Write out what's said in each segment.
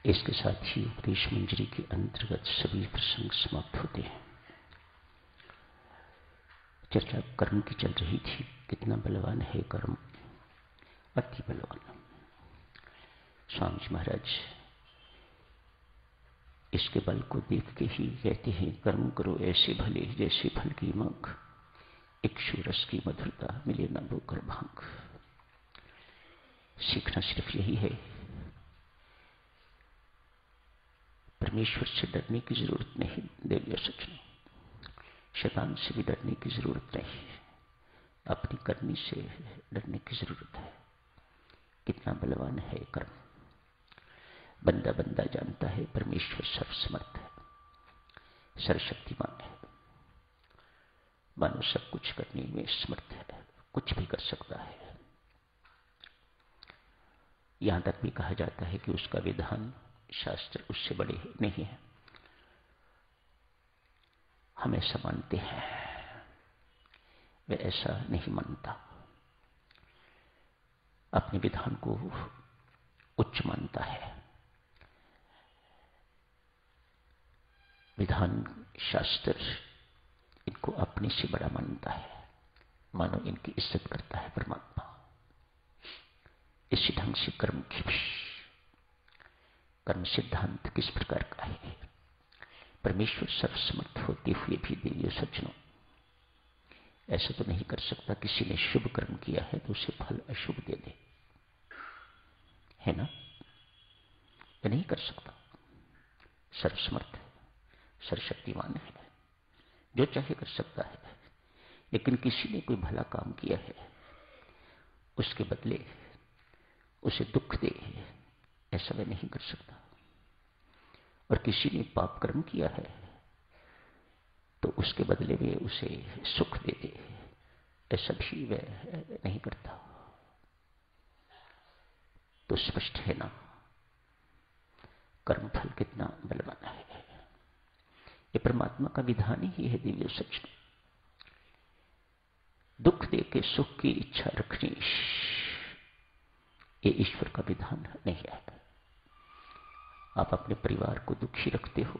इसके साथ ही उपदेश मंजरी के अंतर्गत सभी प्रसंग समाप्त होते हैं। चर्चा कर्म की चल रही थी। कितना बलवान है कर्म, अति बलवान। स्वामी जी महाराज इसके बल को देख के ही कहते हैं, कर्म करो ऐसे भले जैसे फल की मांग, इक्षु रस की मधुरता मिले न भूकर भांग। सीखना सिर्फ यही है, परमेश्वर से डरने की जरूरत नहीं, देविया सच में शैतान से भी डरने की जरूरत नहीं, अपनी करनी से डरने की जरूरत है। कितना बलवान है कर्म। बंदा बंदा जानता है परमेश्वर सर्वसमर्थ है, सर्वशक्तिमान है, मानो सब कुछ करने में समर्थ है, कुछ भी कर सकता है। यहां तक भी कहा जाता है कि उसका विधान शास्त्र उससे बड़े नहीं है। हम ऐसा मानते हैं, वे ऐसा नहीं मानता, अपने विधान को उच्च मानता है। विधान शास्त्र इनको अपने से बड़ा मानता है, मानो इनकी इज्जत करता है परमात्मा। इसी ढंग से कर्म की भी, कर्म सिद्धांत किस प्रकार का है। परमेश्वर सर्वसमर्थ होते हुए भी देवियों सज्जनों ऐसा तो नहीं कर सकता किसी ने शुभ कर्म किया है तो उसे फल अशुभ दे दे, है ना? ये नहीं कर सकता। सर्वसमर्थ है, सर्वशक्तिमान है, जो चाहे कर सकता है। लेकिन किसी ने कोई भला काम किया है, उसके बदले उसे दुख दे, ऐसा वह नहीं कर सकता। और किसी ने पाप कर्म किया है तो उसके बदले में उसे सुख दे दे, ऐसा भी वह नहीं करता। तो स्पष्ट है ना, कर्मफल कितना बलवान है। ये परमात्मा का विधान ही है दिव्य सच। दुख दे के सुख की इच्छा रखनी, ये ईश्वर का विधान नहीं है। आप अपने परिवार को दुखी रखते हो,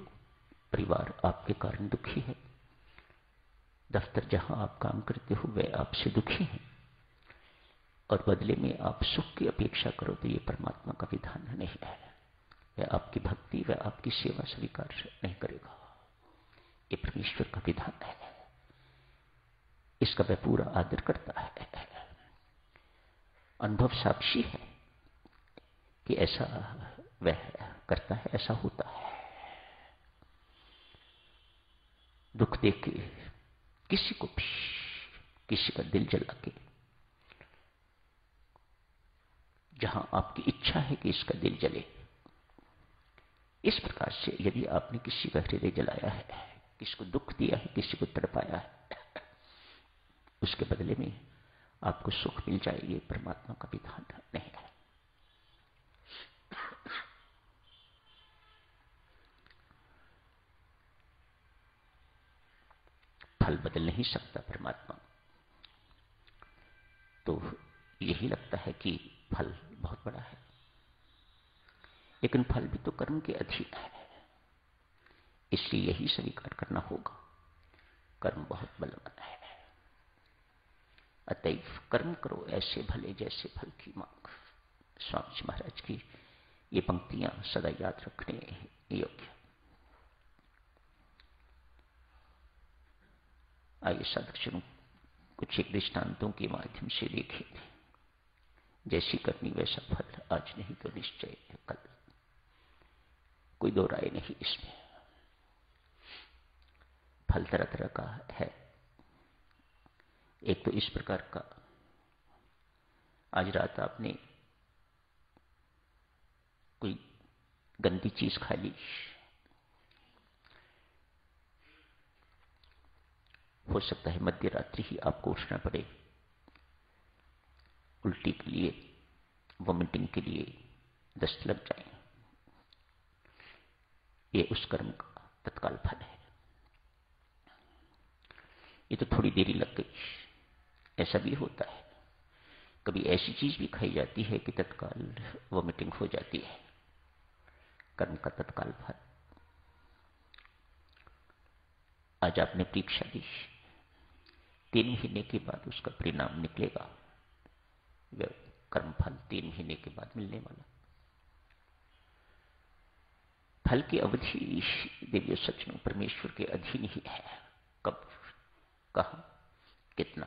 परिवार आपके कारण दुखी है। दफ्तर जहां आप काम करते हो वे आपसे दुखी हैं, और बदले में आप सुख की अपेक्षा करो, तो ये परमात्मा का विधान नहीं है। वह आपकी भक्ति, वह आपकी सेवा स्वीकार नहीं करेगा। ये परमेश्वर का विधान है, इसका वह पूरा आदर करता है। अनुभव साक्षी है कि ऐसा वह करता है, ऐसा होता है। दुख देके किसी को भी, किसी का दिल जला के, जहां आपकी इच्छा है कि इसका दिल जले, इस प्रकार से यदि आपने किसी का हृदय जलाया है, किसी को दुख दिया है, किसी को तड़पाया है, उसके बदले में आपको सुख मिल जाए, ये परमात्मा का विधान नहीं है। फल बदल नहीं सकता परमात्मा। तो यही लगता है कि फल बहुत बड़ा है, लेकिन फल भी तो कर्म के अधीन है, इसलिए यही स्वीकार करना होगा, कर्म बहुत बलवान है। अतएव कर्म करो ऐसे भले जैसे फल की मांग। स्वामी जी महाराज की ये पंक्तियां सदा याद रखने योग्य। आइए साधक कुछ एक दृष्टांतों के माध्यम से देखें। जैसी करनी वैसा फल, आज नहीं तो निश्चय कल, कोई दो राय नहीं इसमें। फल तरह तरह का है। एक तो इस प्रकार का, आज रात आपने कोई गंदी चीज खा ली, हो सकता है मध्य रात्रि ही आपको उठना पड़े, उल्टी के लिए, वॉमिटिंग के लिए दस्त लग जाए। ये उस कर्म का तत्काल फल है। ये तो थोड़ी देरी लग गई, ऐसा भी होता है। कभी ऐसी चीज भी खाई जाती है कि तत्काल वॉमिटिंग हो जाती है, कर्म का तत्काल फल। आज आपने परीक्षा दी, 3 महीने के बाद उसका परिणाम निकलेगा। वह कर्म फल 3 महीने के बाद मिलने वाला। फल की अवधि दिव्य सचनों परमेश्वर के अधीन ही है। कब, कहां, कितना,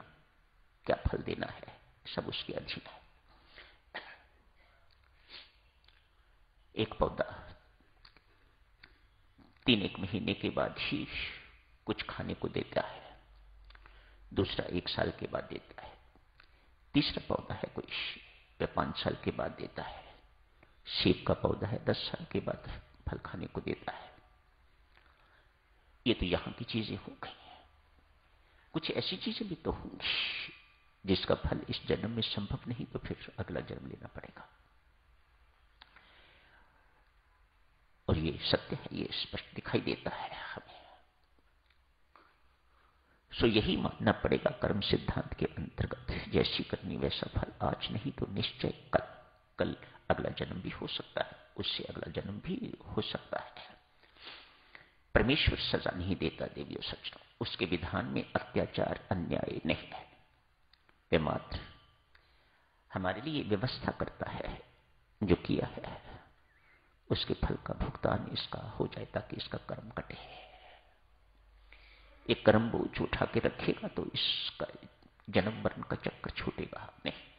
क्या फल देना है, सब उसके अधीन है। एक पौधा 3 महीने के बाद ही कुछ खाने को देता है, दूसरा 1 साल के बाद देता है, तीसरा पौधा है कोई वह 5 साल के बाद देता है, सेब का पौधा है 10 साल के बाद फल खाने को देता है। ये तो यहां की चीजें हो गई हैं। कुछ ऐसी चीजें भी तो होंगी जिसका फल इस जन्म में संभव नहीं, तो फिर अगला जन्म लेना पड़ेगा। और ये सत्य है, ये स्पष्ट दिखाई देता है हमें। सो यही मानना पड़ेगा कर्म सिद्धांत के अंतर्गत, जैसी करनी वैसा फल। आज नहीं तो निश्चय कल अगला जन्म भी हो सकता है, उससे अगला जन्म भी हो सकता है। परमेश्वर सजा नहीं देता देवियों सज्जनों, उसके विधान में अत्याचार अन्याय नहीं है। वे मात्र हमारे लिए व्यवस्था करता है, जो किया है उसके फल का भुगतान इसका हो जाए ताकि इसका कर्म कटे। एक कर्म बोझ उठा के रखेगा तो इसका जन्म मरण का चक्कर छूटेगा नहीं।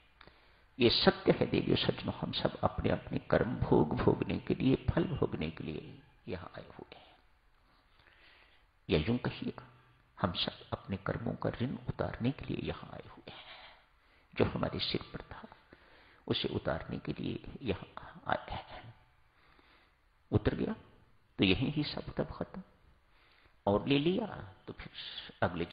ये सत्य है देवियों सज्जनों, हम सब अपने अपने कर्म भोगने के लिए, फल भोगने के लिए यहां आए हुए हैं। या यूं कहिएगा, हम सब अपने कर्मों का ऋण उतारने के लिए यहां आए हुए हैं। जो हमारे सिर पर था उसे उतारने के लिए यहां आए हैं। उतर गया तो यही हिसाब तब खत्म, और ले लिया तो फिर अगले